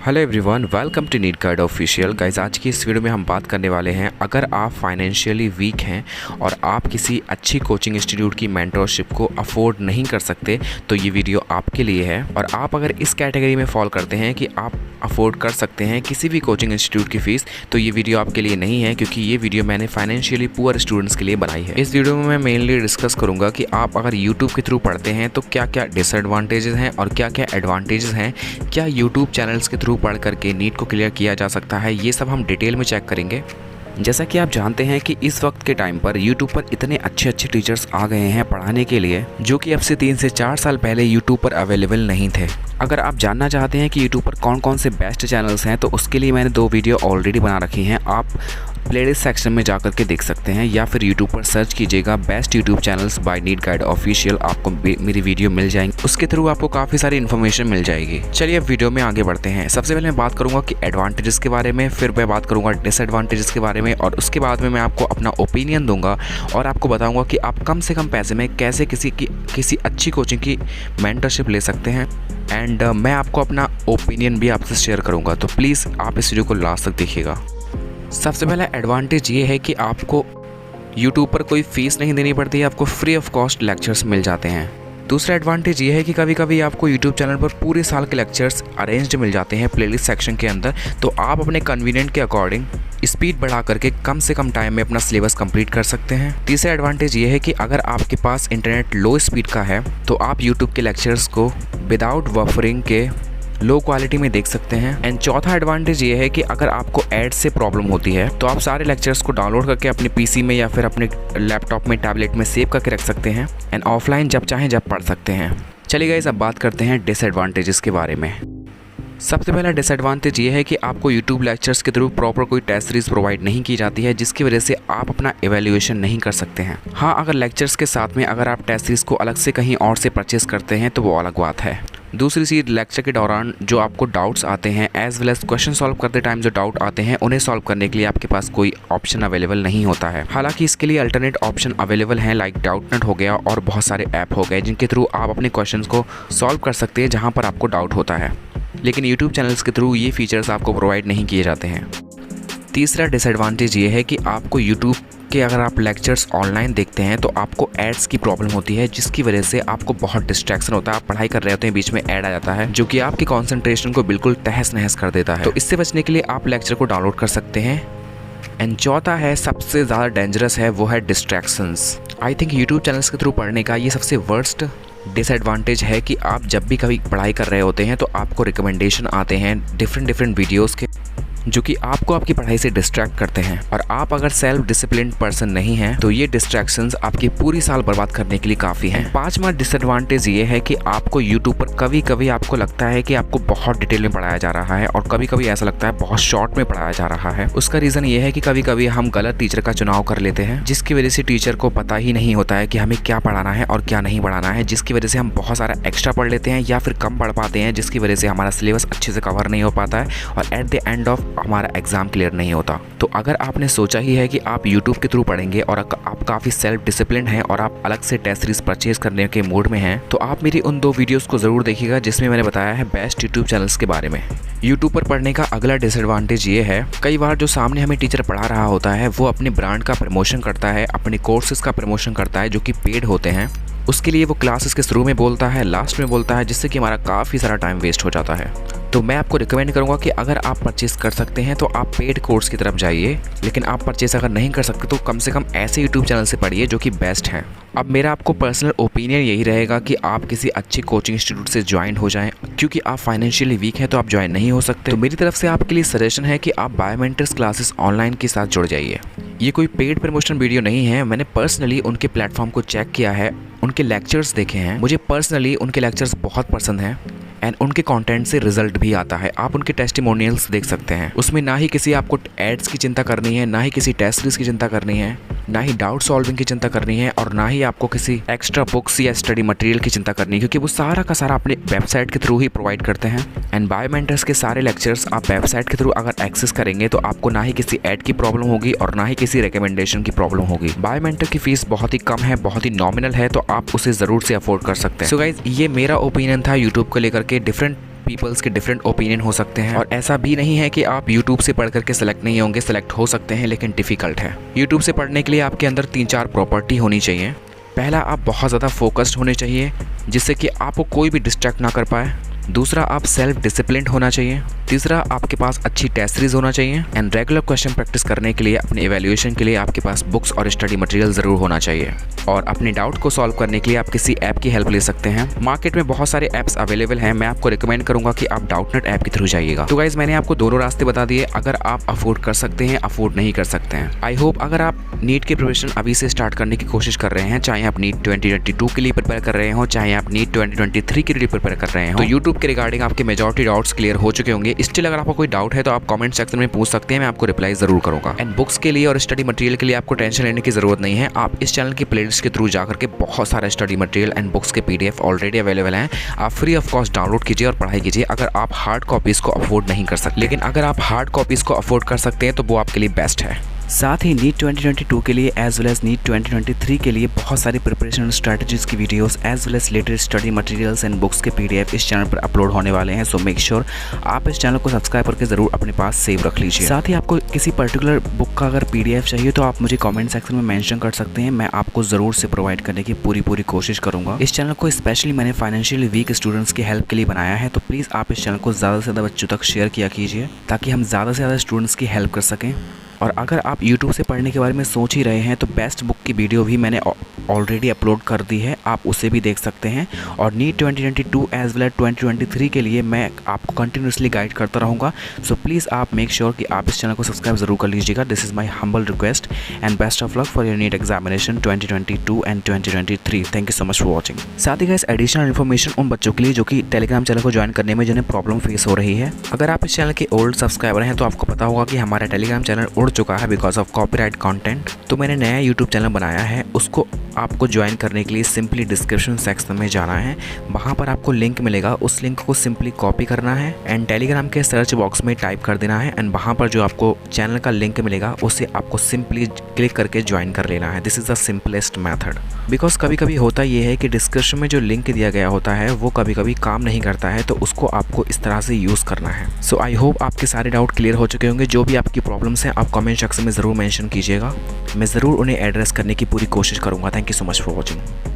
Hello everyone, welcome to NEET guide official. Guys, आज की इस वीडियो में हम बात करने वाले हैं, अगर आप फाइनेंशियली वीक हैं और आप किसी अच्छी कोचिंग इंस्टीट्यूट की मेंटरशिप को अफोर्ड नहीं कर सकते तो ये वीडियो आपके लिए है। और आप अगर इस कैटेगरी में फॉल करते हैं कि आप अफोर्ड कर सकते हैं किसी भी कोचिंग इंस्टीट्यूट की फ़ीस, तो ये वीडियो आपके लिए नहीं है, क्योंकि ये वीडियो मैंने फाइनेंशियली पुअर स्टूडेंट्स के लिए बनाई है। इस वीडियो में मैं मेनली डिस्कस करूँगा कि आप अगर यूट्यूब के थ्रू पढ़ते हैं तो क्या क्या डिसएडवांटेजेस हैं और क्या क्या एडवांटेजेस हैं, क्या यूट्यूब चैनल्स के थ्रू पढ़ करके नीट को क्लियर किया जा सकता है, ये सब हम डिटेल में चेक करेंगे। जैसा कि आप जानते हैं कि इस वक्त के टाइम पर यूट्यूब पर इतने अच्छे अच्छे टीचर्स आ गए हैं पढ़ाने के लिए, जो कि अब से 3 से 4 साल पहले यूट्यूब पर अवेलेबल नहीं थे। अगर आप जानना चाहते हैं कि यूट्यूब पर कौन कौन से बेस्ट चैनल्स हैं, तो उसके लिए मैंने 2 वीडियो ऑलरेडी बना रखी हैं। आप प्लेलिस्ट सेक्शन में जाकर के देख सकते हैं, या फिर यूट्यूब पर सर्च कीजिएगा best YouTube channels by NEET guide official, आपको मेरी वीडियो मिल जाएंगी। उसके थ्रू आपको काफ़ी सारी इन्फॉर्मेशन मिल जाएगी। चलिए अब वीडियो में आगे बढ़ते हैं। सबसे पहले मैं बात करूंगा कि एडवांटेजेस के बारे में, फिर मैं बात करूंगा डिसएडवांटेजेस के बारे में, और उसके बाद में मैं आपको अपना ओपिनियन दूंगा और आपको बताऊंगा कि आप कम से कम पैसे में कैसे किसी अच्छी कोचिंग की मेंटरशिप ले सकते हैं। एंड मैं आपको अपना ओपिनियन भी आपसे शेयर करूँगा, तो प्लीज़ आप इस वीडियो को लास्ट तक देखिएगा। सबसे पहला एडवांटेज ये है कि आपको यूट्यूब पर कोई फ़ीस नहीं देनी पड़ती है, आपको फ्री ऑफ कॉस्ट लेक्चर्स मिल जाते हैं। दूसरा एडवांटेज ये है कि कभी कभी आपको यूट्यूब चैनल पर पूरे साल के लेक्चर्स अरेंज्ड मिल जाते हैं प्लेलिस्ट सेक्शन के अंदर, तो आप अपने कन्वीनियंट के अकॉर्डिंग स्पीड बढ़ा करके कम से कम टाइम में अपना सिलेबस कंप्लीट कर सकते हैं। तीसरा एडवांटेज ये है कि अगर आपके पास इंटरनेट लो स्पीड का है तो आप यूट्यूब के लेक्चर्स को विदाउट बफरिंग के लो क्वालिटी में देख सकते हैं। एंड चौथा एडवांटेज ये है कि अगर आपको एड से प्रॉब्लम होती है तो आप सारे लेक्चर्स को डाउनलोड करके अपने पीसी में या फिर अपने लैपटॉप में, टैबलेट में सेव करके रख सकते हैं एंड ऑफलाइन जब चाहें जब पढ़ सकते हैं। चलिए गाइस, अब बात करते हैं डिसएडवांटेजेस के बारे में। सबसे पहला डिसएडवांटेज ये है कि आपको यूट्यूब लेक्चर्स के थ्रू प्रॉपर कोई टेस्ट सीरीज प्रोवाइड नहीं की जाती है, जिसकी वजह से आप अपना एवेल्युएशन नहीं कर सकते हैं। हाँ, अगर लेक्चर्स के साथ में अगर आप टेस्ट सीरीज को अलग से कहीं और से परचेस करते हैं तो वो अलग बात है। दूसरी चीज़, लेक्चर के दौरान जो आपको डाउट्स आते हैं as well as question solve करते टाइम जो डाउट आते हैं, उन्हें सॉल्व करने के लिए आपके पास कोई ऑप्शन अवेलेबल नहीं होता है। हालांकि इसके लिए अल्टरनेट ऑप्शन अवेलेबल हैं, लाइक डाउटनेट हो गया और बहुत सारे ऐप हो गए जिनके थ्रू आप अपने क्वेश्चन को सॉल्व कर सकते हैं जहाँ पर आपको डाउट होता है, लेकिन यूट्यूब चैनल्स के थ्रू ये फीचर्स आपको प्रोवाइड नहीं किए जाते हैं। तीसरा डिसएडवांटेज ये है कि आपको यूट्यूब के अगर आप लेक्चर्स ऑनलाइन देखते हैं तो आपको एड्स की प्रॉब्लम होती है, जिसकी वजह से आपको बहुत डिस्ट्रैक्शन होता है। आप पढ़ाई कर रहे होते हैं, बीच में ऐड आ जाता है जो कि आपकी कंसंट्रेशन को बिल्कुल तहस नहस कर देता है। तो इससे बचने के लिए आप लेक्चर को डाउनलोड कर सकते हैं। एंड चौथा है, सबसे ज़्यादा डेंजरस है, वो है distractions. I think YouTube channels के थ्रू पढ़ने का ये सबसे वर्स्ट डिसएडवांटेज है कि आप जब भी कभी पढ़ाई कर रहे होते हैं तो आपको रिकमेंडेशन आते हैं डिफरेंट वीडियोस के, जो कि आपको आपकी पढ़ाई से डिस्ट्रैक्ट करते हैं। और आप अगर सेल्फ डिसिप्लिन्ड पर्सन नहीं हैं तो ये डिस्ट्रैक्शंस आपकी पूरी साल बर्बाद करने के लिए काफ़ी हैं। 5वां डिसएडवांटेज ये है कि आपको यूट्यूब पर कभी कभी आपको लगता है कि आपको बहुत डिटेल में पढ़ाया जा रहा है और कभी कभी ऐसा लगता है बहुत शॉर्ट में पढ़ाया जा रहा है। उसका रीज़न ये है कि कभी कभी हम गलत टीचर का चुनाव कर लेते हैं, जिसकी वजह से टीचर को पता ही नहीं होता है कि हमें क्या पढ़ाना है और क्या नहीं पढ़ाना है, जिसकी वजह से हम बहुत सारा एक्स्ट्रा पढ़ लेते हैं या फिर कम पढ़ पाते हैं, जिसकी वजह से हमारा सिलेबस अच्छे से कवर नहीं हो पाता है और एट द एंड ऑफ हमारा एग्जाम क्लियर नहीं होता। तो अगर आपने सोचा ही है कि आप यूट्यूब के थ्रू पढ़ेंगे और आप काफ़ी सेल्फ डिसिप्लिन हैं और आप अलग से टेस्ट सीरीज परचेज करने के मूड में हैं, तो आप मेरी उन 2 वीडियोस को ज़रूर देखिएगा जिसमें मैंने बताया है बेस्ट यूट्यूब चैनल्स के बारे में। यूट्यूब पर पढ़ने का अगला डिसएडवांटेज ये है, कई बार जो सामने हमें टीचर पढ़ा रहा होता है वो अपने ब्रांड का प्रमोशन करता है, अपने कोर्सेज का प्रमोशन करता है जो कि पेड होते हैं। उसके लिए वो क्लासेस के शुरू में बोलता है, लास्ट में बोलता है, जिससे कि हमारा काफ़ी सारा टाइम वेस्ट हो जाता है। तो मैं आपको रिकमेंड करूंगा कि अगर आप परचेस कर सकते हैं तो आप पेड कोर्स की तरफ जाइए, लेकिन आप परचेस अगर नहीं कर सकते तो कम से कम ऐसे यूट्यूब चैनल से पढ़िए जो कि बेस्ट हैं। अब मेरा आपको पर्सनल ओपिनियन यही रहेगा कि आप किसी अच्छी कोचिंग इंस्टीट्यूट से ज्वाइन हो जाएं, क्योंकि आप फाइनेंशियली वीक हैं तो आप ज्वाइन नहीं हो सकते। तो मेरी तरफ से आपके लिए सजेशन है कि आप बायोमेंटर्स क्लासेस ऑनलाइन के साथ जुड़ जाइए। ये कोई पेड प्रमोशन वीडियो नहीं है, मैंने पर्सनली उनके प्लेटफॉर्म को चेक किया है, उनके लेक्चर्स देखे हैं, मुझे पर्सनली उनके लेक्चर्स बहुत पसंद हैं एंड उनके कंटेंट से रिजल्ट भी आता है। आप उनके टेस्टिमोनियल्स देख सकते हैं, उसमें ना ही किसी आपको एड्स की चिंता करनी है, ना ही किसी टेस्ट सीरीज की चिंता करनी है, ना ही डाउट सॉल्विंग की चिंता करनी है और ना ही आपको किसी एक्स्ट्रा बुक्स या स्टडी मटेरियल की चिंता करनी है, क्योंकि वो सारा का सारा अपने वेबसाइट के थ्रू ही प्रोवाइड करते हैं। एंड बायोमेंटर्स के सारे लेक्चर्स आप वेबसाइट के थ्रू अगर एक्सेस करेंगे तो आपको ना ही किसी ऐड की प्रॉब्लम होगी और ना ही किसी रिकमेंडेशन की प्रॉब्लम होगी। बायोमेंटर की फीस बहुत ही कम है, बहुत ही नॉमिनल है, तो आप उसे ज़रूर से अफोर्ड कर सकते हैं। सो गाइज, ये मेरा ओपिनियन था यूट्यूब को लेकर के। डिफरेंट पीपल्स के डिफरेंट ओपिनियन हो सकते हैं, और ऐसा भी नहीं है कि आप यूट्यूब से पढ़ करके सेलेक्ट नहीं होंगे, सेलेक्ट हो सकते हैं, लेकिन डिफ़िकल्ट है। यूट्यूब से पढ़ने के लिए आपके अंदर 3-4 प्रॉपर्टी होनी चाहिए। पहला, आप बहुत ज़्यादा फोकस्ड होने चाहिए जिससे कि आपको कोई भी डिस्ट्रैक्ट ना कर पाए। दूसरा, आप सेल्फ डिसिप्लिन्ड होना चाहिए। तीसरा, आपके पास अच्छी टेस्ट सीरीज होना चाहिए। एंड रेगुलर क्वेश्चन प्रैक्टिस करने के लिए, अपने एवेल्यूएशन के लिए आपके पास बुक्स और स्टडी मटेरियल ज़रूर होना चाहिए। और अपने डाउट को सॉल्व करने के लिए आप किसी ऐप की हेल्प ले सकते हैं। मार्केट में बहुत सारे ऐप्स अवेलेबल हैं, मैं आपको रिकमेंड करूंगा कि आप डाउटनेट ऐप के थ्रू जाइएगा। तो गाइज, मैंने आपको दोनों रास्ते बता दिए, अगर आप अफोर्ड कर सकते हैं, अफोर्ड नहीं कर सकते हैं। आई होप अगर आप नीट की प्रिपरेशन अभी से स्टार्ट करने की कोशिश कर रहे हैं, चाहे आप नीट 2022 के लिए प्रिपेयर कर रहे हो, चाहे आप नीट 2023 के लिए प्रिपेयर कर रहे हो, तो यूट्यूब के रिगार्डिंग आपके मेजॉरिटी डाउट्स क्लियर हो चुके होंगे। स्टिल अगर आपको कोई डाउट है तो आप कमेंट सेक्शन में पूछ सकते हैं, मैं आपको रिप्लाई जरूर करूंगा। एंड बुक्स के लिए और स्टडी मटेरियल के लिए आपको टेंशन लेने की जरूरत नहीं है। आप इस चैनल की प्लेलिस्ट के थ्रू जाकर के बहुत सारे स्टडी मटेरियल एंड बुक्स के PDF ऑलरेडी अवेलेबल हैं। आप फ्री ऑफ कॉस्ट डाउनलोड कीजिए और पढ़ाई कीजिए, अगर आप हार्ड कॉपीज़ को अफोर्ड नहीं कर सकते। लेकिन अगर आप हार्ड कॉपीज़ को अफोर्ड कर सकते हैं तो वो आपके लिए बेस्ट है। साथ ही नीट 2022 के लिए एज वेल एज नीट 2023 के लिए बहुत सारी प्रिपरेशन स्ट्रैटेजीज की videos as well as latest study materials and books के PDF इस चैनल पर अपलोड होने वाले हैं। सो मेक श्योर आप इस चैनल को सब्सक्राइब करके ज़रूर अपने पास सेव रख लीजिए। साथ ही आपको किसी पर्टिकुलर बुक का अगर PDF चाहिए तो आप मुझे कॉमेंट सेक्शन में मैंशन कर सकते हैं, मैं आपको ज़रूर से प्रोवाइड करने की पूरी कोशिश करूँगा। इस चैनल को स्पेशली मैंने फाइनेंशियली वीक स्टूडेंट्स की हेल्प के लिए बनाया है, तो प्लीज़ आप इस चैनल को ज़्यादा से ज़्यादा बच्चों तक शेयर किया कीजिए ताकि हम ज़्यादा से ज़्यादा स्टूडेंट्स की हेल्प कर सकें। और अगर आप YouTube से पढ़ने के बारे में सोच ही रहे हैं तो बेस्ट बुक की वीडियो भी मैंने ऑलरेडी अपलोड कर दी है, आप उसे भी देख सकते हैं। और नीट 2022 एज वेल एज 2023 के लिए मैं आपको कंटिन्यूसली गाइड करता रहूँगा। सो प्लीज़ आप मेक श्योर कि आप इस चैनल को सब्सक्राइब ज़रूर कर लीजिएगा। This is my humble request and best of luck for your NEET examination 2022 and 2023। Thank you so much for watching. साथ ही गाइस, एडिशनल इन्फॉर्मेशन उन बच्चों के लिए जो कि टेलीग्राम चैनल को ज्वाइन करने में जिन्हें प्रॉब्लम फेस हो रही है। अगर आप इस चैनल के ओल्ड सब्सक्राइबर हैं तो आपको पता होगा कि हमारा टेलीग्राम चैनल उड़ चुका है बिकॉज ऑफ कॉपीराइट कंटेंट। तो मैंने नया यूट्यूब चैनल बनाया है, उसको आपको ज्वाइन करने के लिए सिंपली डिस्क्रिप्शन सेक्शन में जाना है, वहाँ पर आपको लिंक मिलेगा, उस लिंक को सिंपली कॉपी करना है एंड टेलीग्राम के सर्च बॉक्स में टाइप कर देना है एंड वहाँ पर जो आपको चैनल का लिंक मिलेगा उसे आपको सिंपली क्लिक करके ज्वाइन कर लेना है। This is the simplest method. Because कभी कभी होता ये है कि डिस्क्रिप्शन में जो लिंक दिया गया होता है वो कभी कभी काम नहीं करता है, तो उसको आपको इस तरह से यूज़ करना है। सो आई होप आपके सारे डाउट क्लियर हो चुके होंगे। जो भी आपकी प्रॉब्लम्स हैं आप कमेंट सेक्शन में ज़रूर मेंशन कीजिएगा, मैं ज़रूर उन्हें एड्रेस करने की पूरी कोशिश करूँगा। Thank you so much for watching.